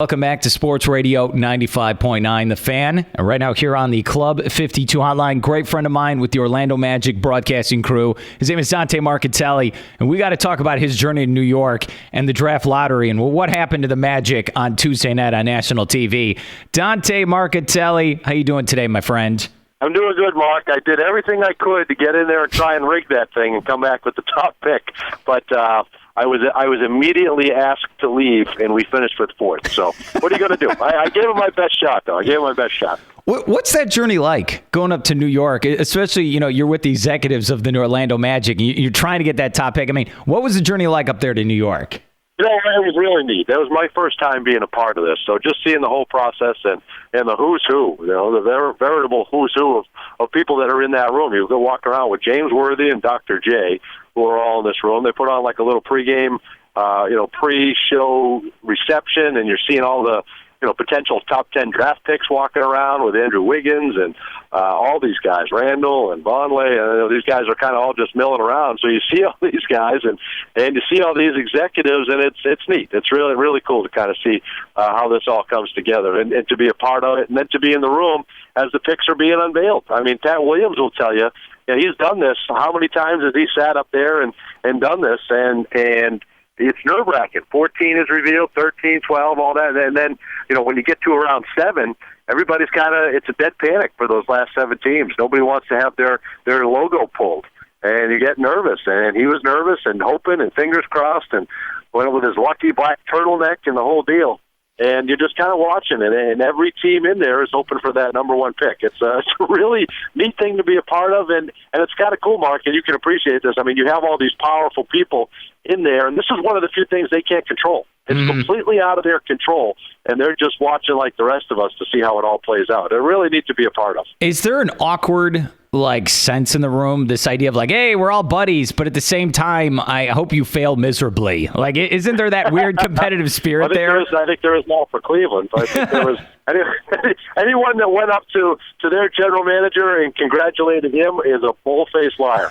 Welcome back to Sports Radio 95.9 The Fan. And right now here on the Club 52 hotline, great friend of mine with the Orlando Magic broadcasting crew. His name is Dante Marchitelli, and we got to talk about his journey to New York and the draft lottery and what happened to the Magic on Tuesday night on national TV. Dante Marchitelli, how you doing today, my friend? I'm doing good, Mark. I did everything I could to get in there and try and rig that thing and come back with the top pick, but I was immediately asked to leave, and we finished with fourth. So what are you going to do? I gave him my best shot, though. What's that journey like, going up to New York, especially, you're with the executives of the Orlando Magic. You're trying to get that top pick. I mean, what was the journey like up there to New York? It was really neat. That was my first time being a part of this. So just seeing the whole process and the who's who, the veritable who's who of people that are in that room. You go walk around with James Worthy and Dr. J, who are all in this room. They put on like a little pregame, pre-show reception, and you're seeing all the, potential top 10 draft picks walking around with Andrew Wiggins and all these guys, Randall and Vonleh. These guys are kind of all just milling around. So you see all these guys and you see all these executives, and it's neat. It's really, really cool to kind of see how this all comes together and to be a part of it, and then to be in the room as the picks are being unveiled. I mean, Pat Williams will tell you, he's done this. How many times has he sat up there and done this? And it's nerve-wracking. 14 is revealed, 13, 12, all that. And then, when you get to around 7, everybody's it's a dead panic for those last 7 teams. Nobody wants to have their logo pulled. And you get nervous. And he was nervous and hoping and fingers crossed and went with his lucky black turtleneck and the whole deal. And you're just kind of watching it, and every team in there is open for that number 1 pick. It's a really neat thing to be a part of, and it's kind of cool, Mark, and you can appreciate this. I mean, you have all these powerful people in there, and this is one of the few things they can't control. It's completely out of their control, and they're just watching like the rest of us to see how it all plays out. They really need to be a part of. Is there an awkward sense in the room, this idea of hey, we're all buddies, but at the same time, I hope you fail miserably? Isn't there that weird competitive spirit there? I think there is now for Cleveland. I think there was anyone that went up to their general manager and congratulated him is a full-faced liar.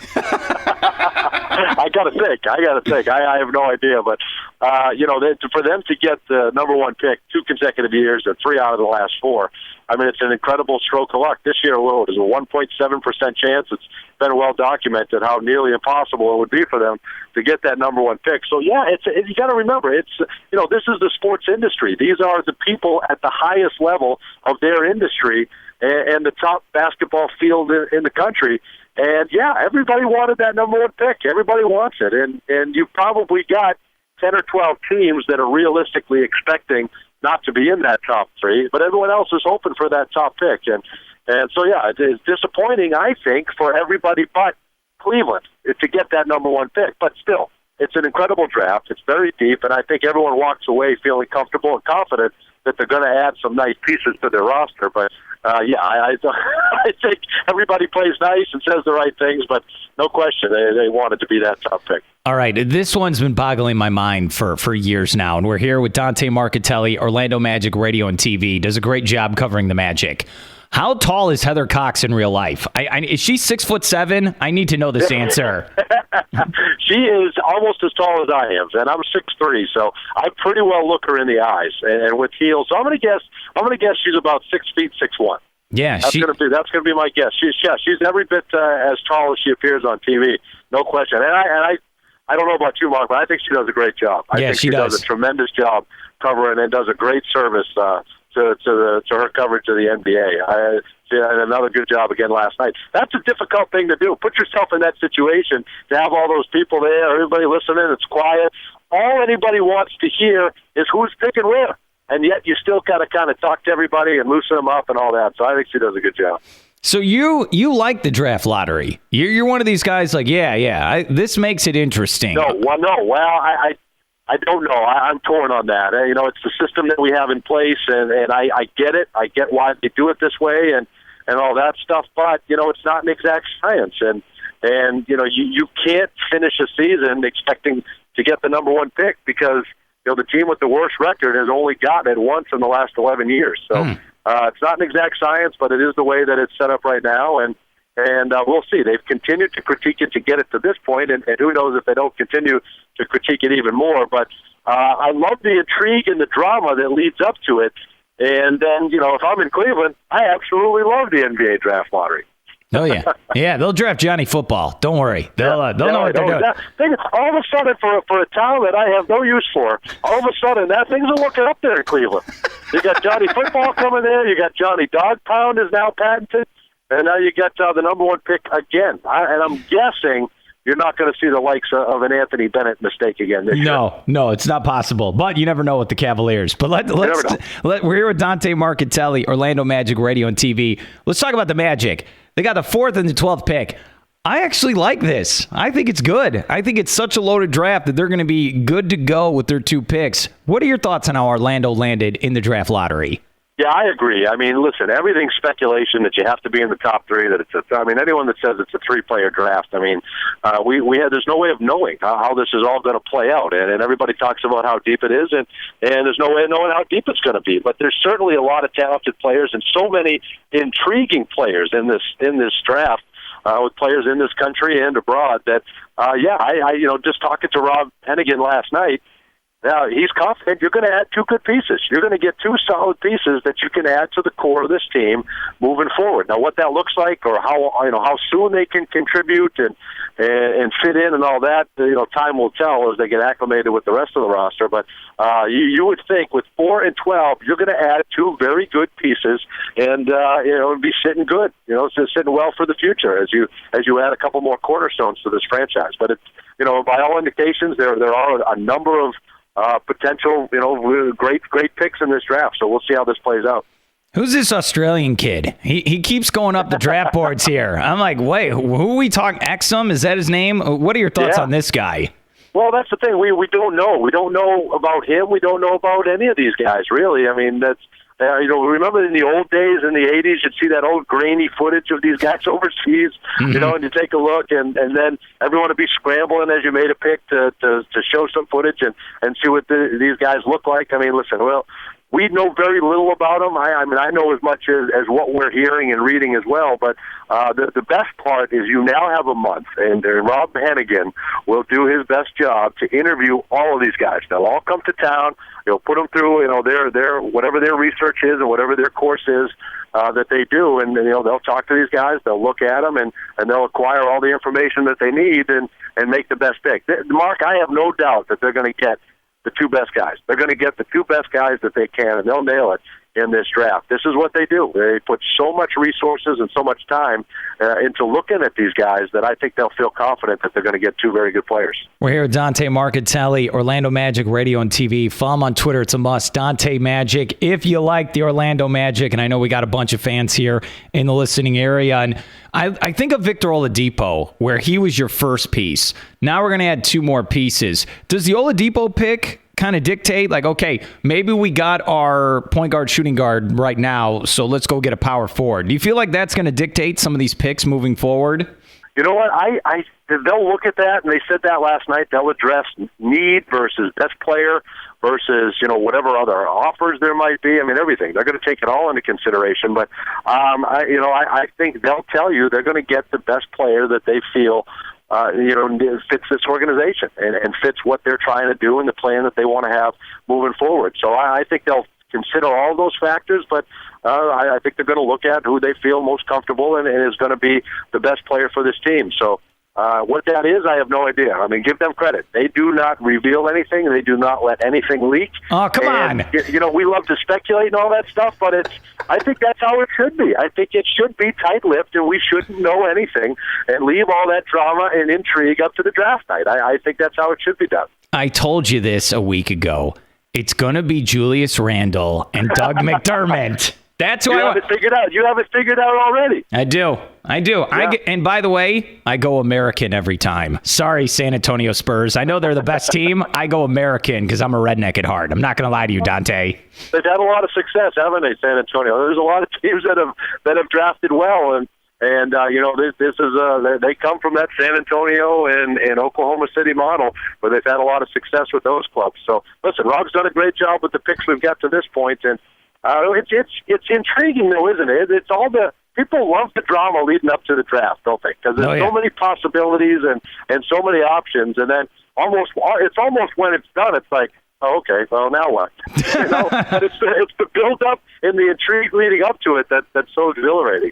I gotta think. I have no idea, but for them to get the number 1 pick 2 consecutive years and 3 out of the last 4. I mean, it's an incredible stroke of luck. This year alone, there's a 1.7% chance. It's been well documented how nearly impossible it would be for them to get that number 1 pick. So, yeah, you got to remember, this is the sports industry. These are the people at the highest level of their industry and the top basketball field in the country. And, yeah, everybody wanted that number 1 pick. Everybody wants it. And you've probably got 10 or 12 teams that are realistically expecting not to be in that top 3, but everyone else is hoping for that top pick. And so, yeah, it's disappointing, I think, for everybody but Cleveland to get that number 1 pick. But still, it's an incredible draft. It's very deep, and I think everyone walks away feeling comfortable and confident that they're going to add some nice pieces to their roster. But, I think everybody plays nice and says the right things, but no question, they wanted to be that top pick. All right, this one's been boggling my mind for years now, and we're here with Dante Marchitelli, Orlando Magic Radio and TV. Does a great job covering the Magic. How tall is Heather Cox in real life? Is she 6'7"? I need to know this answer. She is almost as tall as I am, and I'm 6'3", so I pretty well look her in the eyes, and with heels. So I'm going to guess she's about 6 feet 6'1". Yeah, that's going to be my guess. She's every bit as tall as she appears on TV, no question. And I don't know about you, Mark, but I think she does a great job. I think she does a tremendous job covering and does a great service to her coverage of the NBA. She had another good job again last night. That's a difficult thing to do. Put yourself in that situation to have all those people there, everybody listening, it's quiet. All anybody wants to hear is who's picking where. And yet you still got to kind of talk to everybody and loosen them up and all that. So I think she does a good job. So you like the draft lottery. You're one of these guys this makes it interesting. No. I don't know. I'm torn on that. It's the system that we have in place, and I get it. I get why they do it this way and all that stuff. But, it's not an exact science. And you can't finish a season expecting to get the number 1 pick because, the team with the worst record has only gotten it once in the last 11 years. So it's not an exact science, but it is the way that it's set up right now. And we'll see. They've continued to critique it to get it to this point, and who knows if they don't continue to critique it even more. But I love the intrigue and the drama that leads up to it. And then, if I'm in Cleveland, I absolutely love the NBA draft lottery. Oh, yeah. Yeah, they'll draft Johnny Football. Don't worry. They'll know what they're doing. All of a sudden, for a town that I have no use for, all of a sudden, things are looking up there in Cleveland. You got Johnny Football coming there. You got Johnny Dog Pound is now patented. And now you got the number one pick again. And I'm guessing you're not going to see the likes of an Anthony Bennett mistake again this year. No, it's not possible. But you never know with the Cavaliers. But we're here with Dante Marchitelli, Orlando Magic Radio and TV. Let's talk about the Magic. They got the 4th and the 12th pick. I actually like this. I think it's good. I think it's such a loaded draft that they're going to be good to go with their 2 picks. What are your thoughts on how Orlando landed in the draft lottery? Yeah, I agree. I mean, listen, everything's speculation that you have to be in the top 3. Anyone that says it's a 3-player draft, there's no way of knowing how this is all going to play out. And everybody talks about how deep it is, and there's no way of knowing how deep it's going to be. But there's certainly a lot of talented players and so many intriguing players in this draft. With players in this country and abroad, that just talking to Rob Hennigan last night. Now, he's confident you're going to add 2 good pieces. You're going to get 2 solid pieces that you can add to the core of this team moving forward. Now, what that looks like, or how soon they can contribute and fit in and all that, time will tell as they get acclimated with the rest of the roster. But you would think with 4 and 12, you're going to add 2 very good pieces, and it'd be sitting good. It's just sitting well for the future as you add a couple more cornerstones to this franchise. But it's by all indications, there are a number of potential, great picks in this draft. So we'll see how this plays out. Who's this Australian kid? He keeps going up the draft boards here. I'm like, wait, who are we talking? Exum? Is that his name? What are your thoughts on this guy? Well, that's the thing. We don't know. We don't know about him. We don't know about any of these guys, really. I mean, that's remember in the old days, in the 80s, you'd see that old grainy footage of these guys overseas, and you take a look, and then everyone would be scrambling as you made a pick to show some footage and see what these guys look like. I mean, listen, we know very little about them. I know as much as what we're hearing and reading as well, but the best part is you now have a month, and Rob Hennigan will do his best job to interview all of these guys. They'll all come to town. He'll put them through, their whatever their research is and whatever their course is that they do, and they'll talk to these guys, they'll look at them, and they'll acquire all the information that they need and make the best pick. Mark, I have no doubt that they're going to get the 2 best guys. They're going to get the 2 best guys that they can, and they'll nail it in this draft. This is what they do. They put so much resources and so much time into looking at these guys that I think they'll feel confident that they're going to get 2 very good players. We're here with Dante Marchitelli, Orlando Magic Radio and TV. Follow him on Twitter. It's a must. Dante Magic. If you like the Orlando Magic, and I know we got a bunch of fans here in the listening area, and I think of Victor Oladipo, where he was your first piece. Now we're going to add 2 more pieces. Does the Oladipo pick kind of dictate, like, okay, maybe we got our point guard, shooting guard right now, so let's go get a power forward? Do you feel like that's going to dictate some of these picks moving forward? You know what? They'll look at that, and they said that last night. They'll address need versus best player versus, whatever other offers there might be. I mean, everything. They're going to take it all into consideration. But, I think they'll tell you they're going to get the best player that they feel fits this organization and fits what they're trying to do and the plan that they want to have moving forward. So I think they'll consider all those factors, but I think they're going to look at who they feel most comfortable and is going to be the best player for this team. So what that is, I have no idea. I mean, give them credit. They do not reveal anything. They do not let anything leak. Oh, come on. We love to speculate and all that stuff, but I think that's how it should be. I think it should be tight-lipped, and we shouldn't know anything and leave all that drama and intrigue up to the draft night. I think that's how it should be done. I told you this a week ago. It's going to be Julius Randle and Doug McDermott. That's why you have it figured out. You have it figured out already. I do. Yeah. And by the way, I go American every time. Sorry, San Antonio Spurs. I know they're the best team. I go American because I'm a redneck at heart. I'm not going to lie to you, Dante. They've had a lot of success, haven't they, San Antonio? There's a lot of teams that have drafted well, and this is they come from that San Antonio and Oklahoma City model where they've had a lot of success with those clubs. So listen, Rob's done a great job with the picks we've got to this point, and it's intriguing, though, isn't it? It's all the people love the drama leading up to the draft, don't they? Because there's so many possibilities and so many options, and then it's almost when it's done, it's like, Oh, okay. Well, now what? But it's the build-up and the intrigue leading up to it that's so exhilarating.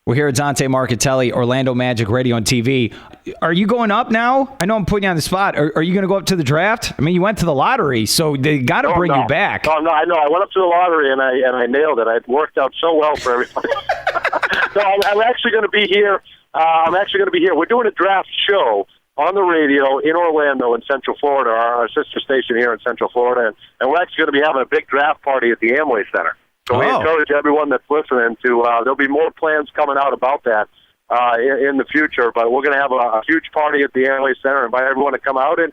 We're here at Dante Marchitelli, Orlando Magic Radio and TV. Are you going up now? I know I'm putting you on the spot. Are you going to go up to the draft? I mean, you went to the lottery, so they got to bring you back. No, I know. I went up to the lottery and I nailed it. It worked out so well for everybody. So I'm actually going to be here. We're doing a draft show on the radio in Orlando in Central Florida, our sister station here in Central Florida, and we're actually going to be having a big draft party at the Amway Center. So we encourage everyone that's listening to, there'll be more plans coming out about that in the future, but we're going to have a huge party at the Amway Center, invite everyone to come out and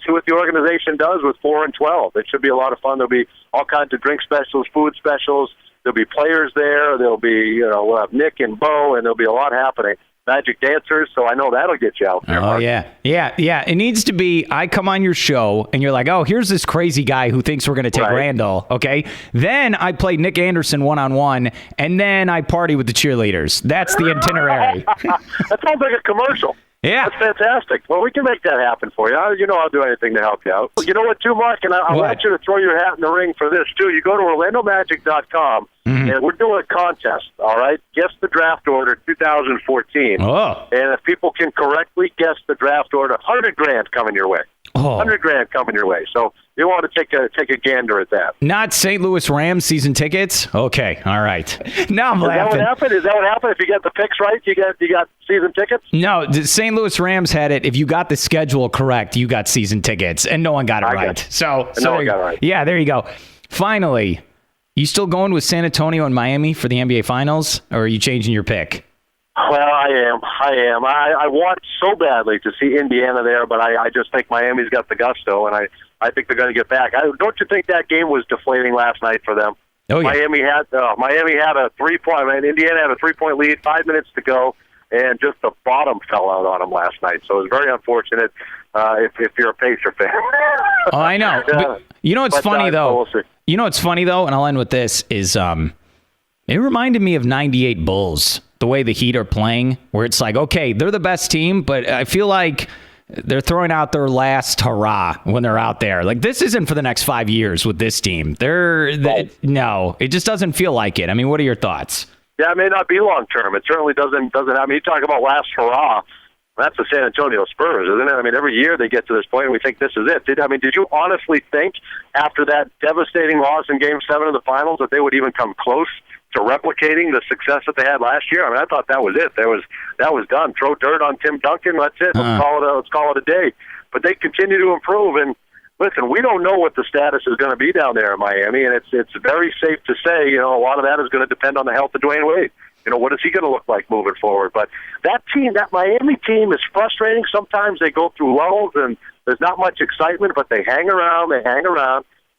see what the organization does with 4 and 12. It should be a lot of fun. There'll be all kinds of drink specials, food specials. There'll be players there. There'll be, we'll have Nick and Bo, and there'll be a lot happening. Magic dancers, so I know that'll get you out there. Oh, yeah. It needs to be, I come on your show, and you're like, oh, here's this crazy guy who thinks we're going to take Randall, okay? Then I play Nick Anderson one-on-one, and then I party with the cheerleaders. That's the itinerary. That sounds like a commercial. Yeah. That's fantastic. Well, we can make that happen for you. I'll do anything to help you out. You know what, too, Mark? And I want you to throw your hat in the ring for this, too. You go to OrlandoMagic.com, and we're doing a contest, all right? Guess the draft order 2014. Oh. And if people can correctly guess the draft order, $100,000 coming your way. Oh. $100,000 coming your way. So you want to take a gander at that. Not St. Louis Rams season tickets? Okay, all right. Now I'm laughing. Is that what happened? If you get the picks right, you got season tickets? No, the St. Louis Rams had it. If you got the schedule correct, you got season tickets, and no one got it right. So no one got it right. Yeah, there you go. Finally, you still going with San Antonio and Miami for the NBA Finals, or are you changing your pick? Well, I am. I want so badly to see Indiana there, but I just think Miami's got the gusto, and I think they're going to get back. Don't you think that game was deflating last night for them? Oh, yeah. Miami had a 3-point. Indiana had a 3-point lead, 5 minutes to go, and just the bottom fell out on them last night. So it was very unfortunate if you're a Pacer fan. Oh, I know. But you know what's funny, though? We'll see. You know what's funny, though, and I'll end with this, is it reminded me of 98 Bulls, the way the Heat are playing, where it's like, okay, they're the best team, but I feel like they're throwing out their last hurrah when they're out there. Like, this isn't for the next 5 years with this team. No, it just doesn't feel like it. I mean, what are your thoughts? Yeah, it may not be long term. It certainly doesn't. I mean, you talk about last hurrah. That's the San Antonio Spurs, isn't it? I mean, every year they get to this point and we think this is it. Did you honestly think after that devastating loss in Game 7 of the Finals that they would even come close to replicating the success that they had last year? I mean, I thought that was it. That was done. Throw dirt on Tim Duncan. That's it. Let's call it a day. But they continue to improve. And listen, we don't know what the status is going to be down there in Miami, and it's very safe to say, a lot of that is going to depend on the health of Dwayne Wade. What is he going to look like moving forward? But that Miami team is frustrating. Sometimes they go through lulls and there's not much excitement, but they hang around,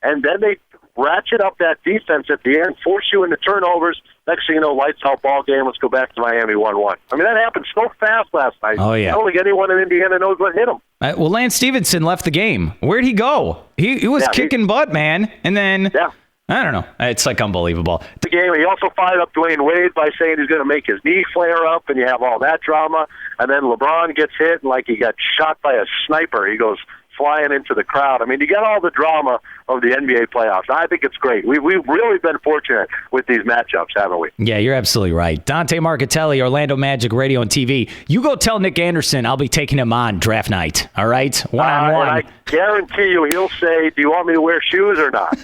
and then they ratchet up that defense at the end, force you into turnovers. Next thing you know, lights out ball game. Let's go back to Miami 1-1. I mean, that happened so fast last night. Oh, yeah. I don't think anyone in Indiana knows what hit him. Well, Lance Stevenson left the game. Where'd he go? He was kicking butt, man. And then... Yeah. I don't know. It's like unbelievable. The game. He also fired up Dwayne Wade by saying he's going to make his knee flare up, and you have all that drama. And then LeBron gets hit, and like he got shot by a sniper. He goes flying into the crowd. I mean, you got all the drama of the NBA playoffs. I think it's great. We've really been fortunate with these matchups, haven't we? Yeah, you're absolutely right. Dante Marchitelli, Orlando Magic Radio and TV. You go tell Nick Anderson I'll be taking him on draft night, all right? One-on-one. I guarantee you he'll say, do you want me to wear shoes or not?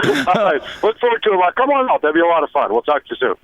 All right. Look forward to it. Come on out. That'll be a lot of fun. We'll talk to you soon.